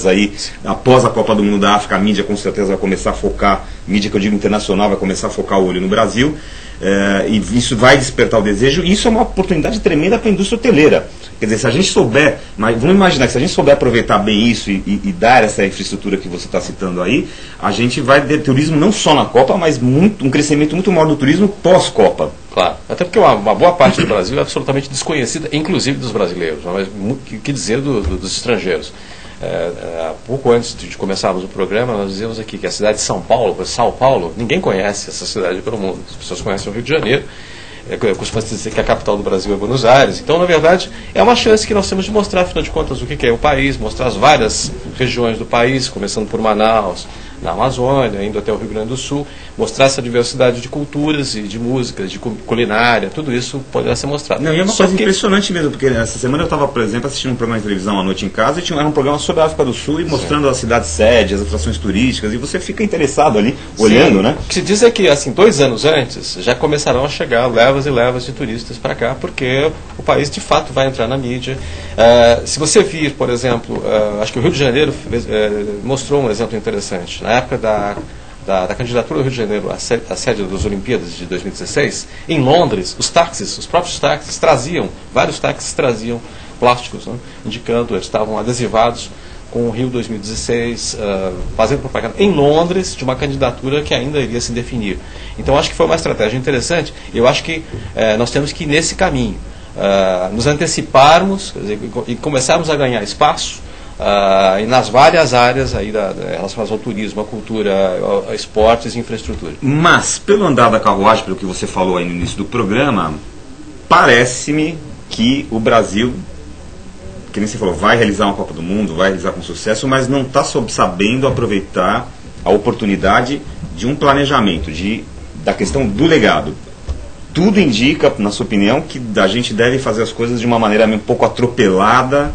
aí, após a Copa do Mundo da África, a mídia com certeza vai começar a focar, mídia que eu digo internacional, vai começar a focar o olho no Brasil, e isso vai despertar o desejo, e isso é uma oportunidade tremenda para a indústria hoteleira. Quer dizer, se a gente souber, vamos imaginar que se a gente souber aproveitar bem isso e dar essa infraestrutura que você está citando aí, a gente vai ter turismo não só na Copa, mas um crescimento muito maior do turismo pós-Copa. Claro, até porque uma boa parte do Brasil é absolutamente desconhecida, inclusive dos brasileiros, mas que dizer dos estrangeiros. Pouco antes de começarmos o programa, nós dizíamos aqui que a cidade de São Paulo, ninguém conhece essa cidade pelo mundo. As pessoas conhecem o Rio de Janeiro, costuma-se dizer que a capital do Brasil é Buenos Aires. Então, na verdade, é uma chance que nós temos de mostrar, afinal de contas, o que é o país, mostrar as várias regiões do país, começando por Manaus, na Amazônia, indo até o Rio Grande do Sul, mostrar essa diversidade de culturas e de músicas, de culinária, tudo isso poderá ser mostrado. Não, e é uma coisa impressionante mesmo, porque essa semana eu estava, por exemplo, assistindo um programa de televisão à noite em casa, e era um programa sobre a África do Sul e mostrando a cidade sede, as atrações turísticas, e você fica interessado ali, olhando, né? O que se diz é que, assim, 2 anos antes, já começarão a chegar levas e levas de turistas para cá, porque o país, de fato, vai entrar na mídia. Se você vir, por exemplo, acho que o Rio de Janeiro mostrou um exemplo interessante. Na época da candidatura do Rio de Janeiro à sede das Olimpíadas de 2016, em Londres, os próprios táxis vários táxis traziam plásticos, né, indicando, eles estavam adesivados com o Rio 2016, fazendo propaganda em Londres de uma candidatura que ainda iria se definir. Então, acho que foi uma estratégia interessante. Eu acho que nós temos que ir nesse caminho, nos anteciparmos, quer dizer, e começarmos a ganhar espaço e nas várias áreas aí relacionadas ao turismo, à cultura, a esportes e infraestrutura. Mas, pelo andar da carruagem, pelo que você falou aí no início do programa, parece-me que o Brasil, que nem você falou, vai realizar uma Copa do Mundo, vai realizar com sucesso, mas não está sabendo aproveitar a oportunidade de um planejamento, da questão do legado. Tudo indica, na sua opinião, que a gente deve fazer as coisas de uma maneira um pouco atropelada,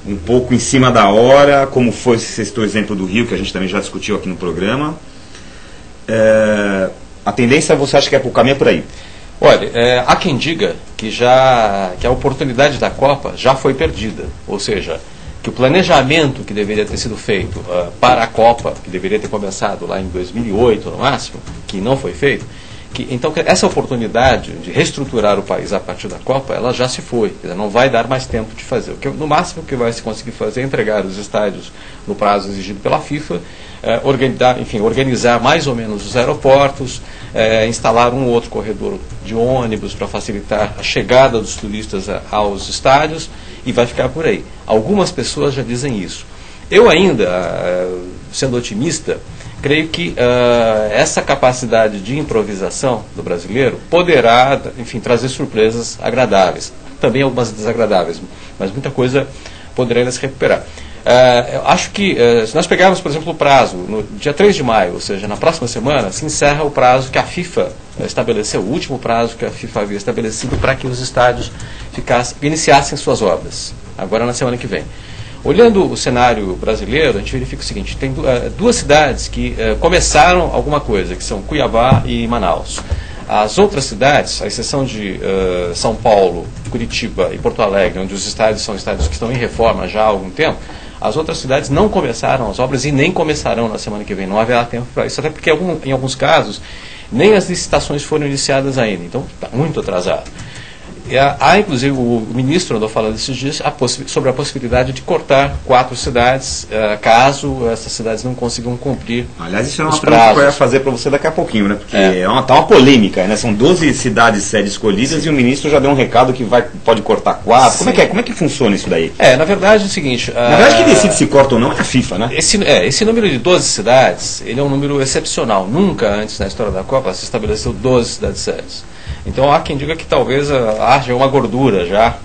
um pouco em cima da hora, como foi, você citou o exemplo do Rio, que a gente também já discutiu aqui no programa. A tendência, você acha que o caminho é por aí? Olha, há quem diga que a oportunidade da Copa já foi perdida, ou seja, que o planejamento que deveria ter sido feito para a Copa, que deveria ter começado lá em 2008 no máximo, que não foi feito, então essa oportunidade de reestruturar o país a partir da Copa, ela já se foi, não vai dar mais tempo de fazer. No máximo o que vai se conseguir fazer é entregar os estádios no prazo exigido pela FIFA, organizar mais ou menos os aeroportos, instalar um ou outro corredor de ônibus para facilitar a chegada dos turistas aos estádios, e vai ficar por aí. Algumas pessoas já dizem isso. Eu ainda, sendo otimista, creio que essa capacidade de improvisação do brasileiro poderá, enfim, trazer surpresas agradáveis. Também algumas desagradáveis, mas muita coisa poderá ainda se recuperar. Eu acho que, se nós pegarmos, por exemplo, o prazo, no dia 3 de maio, ou seja, na próxima semana, se encerra o prazo que a FIFA estabeleceu, o último prazo que a FIFA havia estabelecido para que os estádios iniciassem suas obras, agora na semana que vem. Olhando o cenário brasileiro, a gente verifica o seguinte: tem 2 cidades que começaram alguma coisa, que são Cuiabá e Manaus. As outras cidades, à exceção de São Paulo, Curitiba e Porto Alegre, onde os estádios são estádios que estão em reforma já há algum tempo, as outras cidades não começaram as obras e nem começarão na semana que vem. Não haverá tempo para isso, até porque em alguns casos nem as licitações foram iniciadas ainda, então está muito atrasado. Há, inclusive, o ministro andou falando esses dias sobre a possibilidade de cortar 4 cidades, caso essas cidades não consigam cumprir. Aliás, isso é uma pergunta que eu ia fazer para você daqui a pouquinho, né? Porque tá uma polêmica, né? São 12 cidades sede escolhidas. Sim. E o ministro já deu um recado que pode cortar 4. Como é que funciona isso daí? Na verdade é o seguinte... Na verdade, quem decide se corta ou não é a FIFA, né? Esse número de 12 cidades, ele é um número excepcional. Nunca antes na história da Copa se estabeleceu 12 cidades sedes. Então há quem diga que talvez haja uma gordura já,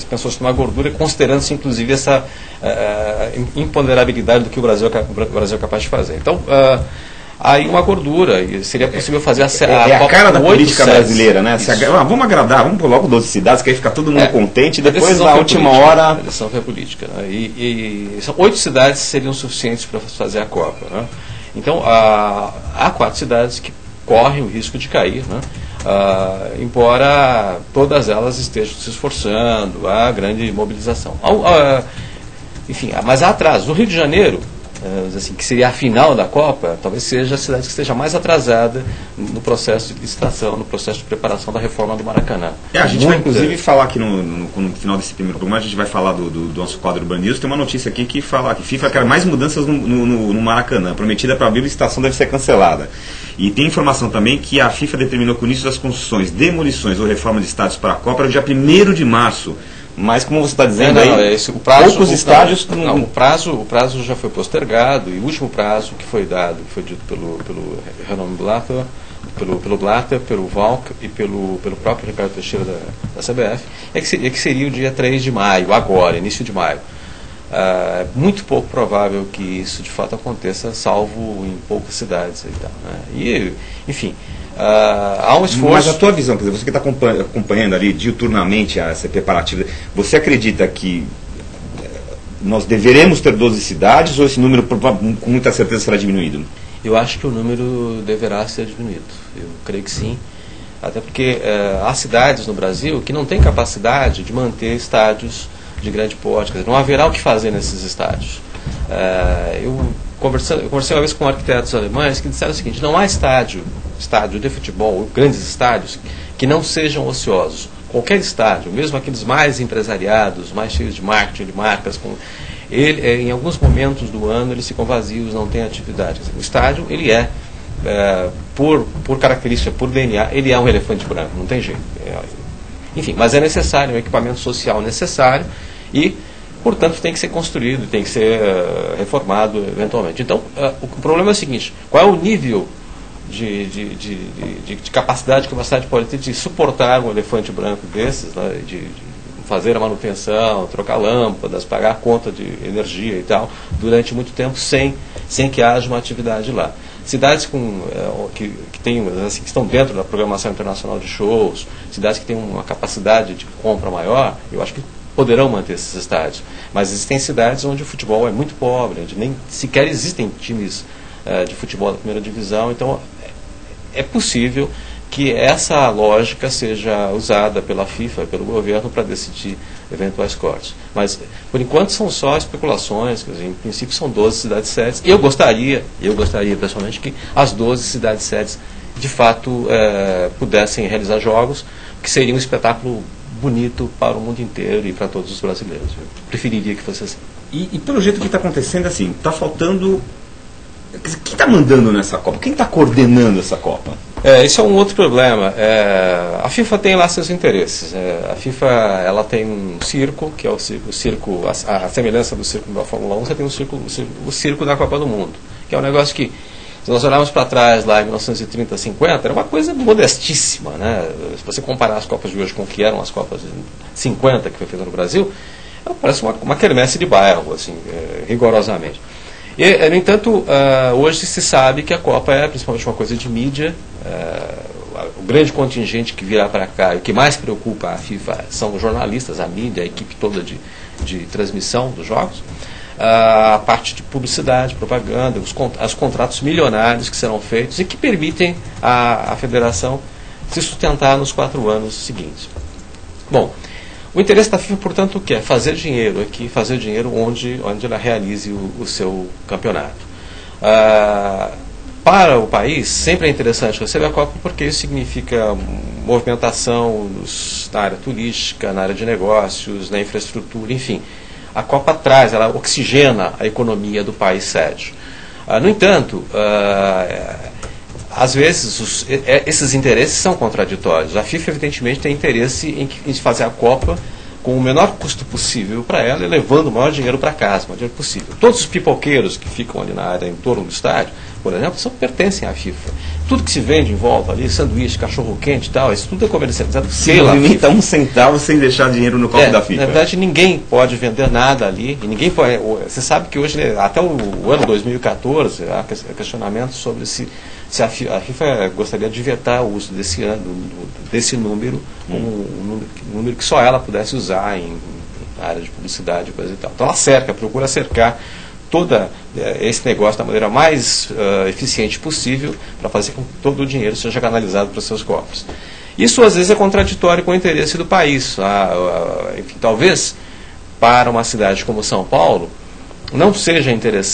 pensou-se numa gordura, considerando-se inclusive essa imponderabilidade do que o Brasil é capaz de fazer. Então, aí uma gordura, e seria possível fazer a cara da política brasileira, né? Vamos agradar, vamos por logo 12 cidades, que aí fica todo mundo contente, e depois na última hora... A decisão foi política, né? E 8 cidades seriam suficientes para fazer a Copa, né? Então, há 4 cidades que correm o risco de cair, né? Embora todas elas estejam se esforçando, há grande mobilização. enfim, mas há atraso. O Rio de Janeiro, assim, que seria a final da Copa, talvez seja a cidade que esteja mais atrasada no processo de licitação, no processo de preparação da reforma do Maracanã. A gente vai inclusive falar aqui no final desse primeiro programa, a gente vai falar do nosso quadro Urban News. Tem uma notícia aqui que fala que FIFA quer mais mudanças no Maracanã. Prometida para abril, a licitação deve ser cancelada. E tem informação também que a FIFA determinou que o início das construções, demolições ou reforma de estádios para a Copa era o dia 1º de março. Mas, como você está dizendo, poucos estádios... O prazo já foi postergado, e o último prazo que foi dado, que foi dito pelo Renan Blatter, pelo Blatter, pelo Valk e pelo próprio Ricardo Teixeira da CBF, é que seria o dia 3 de maio, agora, início de maio. É muito pouco provável que isso de fato aconteça, salvo em poucas cidades. E tal, né? E, enfim... há um esforço. Mas a tua visão, quer dizer, você que está acompanhando ali diuturnamente essa preparativa, você acredita que nós deveremos ter 12 cidades ou esse número com muita certeza será diminuído? Eu acho que o número deverá ser diminuído. Eu creio que sim. Até porque há cidades no Brasil que não têm capacidade de manter estádios de grande porte. Quer dizer, não haverá o que fazer nesses estádios. Eu conversei uma vez com arquitetos alemães que disseram o seguinte: não há estádio de futebol, grandes estádios, que não sejam ociosos. Qualquer estádio, mesmo aqueles mais empresariados, mais cheios de marketing, de marcas, em alguns momentos do ano eles ficam vazios, não tem atividade. O estádio, ele por característica, por DNA, ele é um elefante branco, não tem jeito. Enfim, mas é necessário, é um equipamento social necessário e, portanto, tem que ser construído, tem que ser reformado eventualmente. Então, o problema é o seguinte: qual é o nível de capacidade que uma cidade pode ter de suportar um elefante branco desses, né, de fazer a manutenção, trocar lâmpadas, pagar a conta de energia e tal, durante muito tempo, sem que haja uma atividade lá. Cidades que estão dentro da programação internacional de shows, cidades que têm uma capacidade de compra maior, eu acho que poderão manter esses estádios. Mas existem cidades onde o futebol é muito pobre, onde nem sequer existem times de futebol da primeira divisão. Então, é possível que essa lógica seja usada pela FIFA, pelo governo, para decidir eventuais cortes. Mas, por enquanto, são só especulações. Quer dizer, em princípio, são 12 cidades-sedes. Eu gostaria, pessoalmente, que as 12 cidades-sedes, de fato, pudessem realizar jogos, que seria um espetáculo bonito para o mundo inteiro e para todos os brasileiros. Eu preferiria que fosse assim. E pelo jeito que está acontecendo, assim, está faltando... Quem está mandando nessa Copa? Quem está coordenando essa Copa? Isso é um outro problema. A FIFA tem lá seus interesses. A FIFA ela tem um circo, que é o circo, a semelhança do circo da Fórmula 1, você tem o circo da Copa do Mundo, que é um negócio que, se nós olharmos para trás, lá em 1930, 50, era uma coisa modestíssima, né? Se você comparar as Copas de hoje com o que eram as Copas de 50, que foi feita no Brasil, parece uma quermesse de bairro, assim, rigorosamente. No entanto, hoje se sabe que a Copa é principalmente uma coisa de mídia. O grande contingente que virá para cá e o que mais preocupa a FIFA são os jornalistas, a mídia, a equipe toda de transmissão dos jogos, a parte de publicidade, propaganda, os contratos milionários que serão feitos e que permitem à federação se sustentar nos 4 anos seguintes. Bom, o interesse da FIFA, portanto, o que é? Fazer dinheiro aqui, fazer dinheiro onde ela realize o seu campeonato. Para o país, sempre é interessante receber a Copa, porque isso significa movimentação na área turística, na área de negócios, na infraestrutura, enfim. A Copa traz, ela oxigena a economia do país sede. No entanto, às vezes esses interesses são contraditórios. A FIFA, evidentemente, tem interesse em fazer a Copa com o menor custo possível para ela e levando o maior dinheiro para casa, o maior dinheiro possível. Todos os pipoqueiros que ficam ali na área em torno do estádio, por exemplo, pertencem à FIFA. Tudo que se vende em volta ali, sanduíche, cachorro-quente e tal, isso tudo é comercializado pela FIFA. Movimenta um centavo sem deixar dinheiro no cofre da FIFA. Na verdade, ninguém pode vender nada ali. E ninguém pode, você sabe que hoje, até o ano 2014, há questionamentos sobre se a FIFA gostaria de vetar o uso desse número, um número que só ela pudesse usar em área de publicidade e coisa e tal. Então ela procura cercar todo esse negócio da maneira mais eficiente possível para fazer com que todo o dinheiro seja canalizado para os seus cofres. Isso às vezes é contraditório com o interesse do país. Enfim, talvez para uma cidade como São Paulo, não seja interessante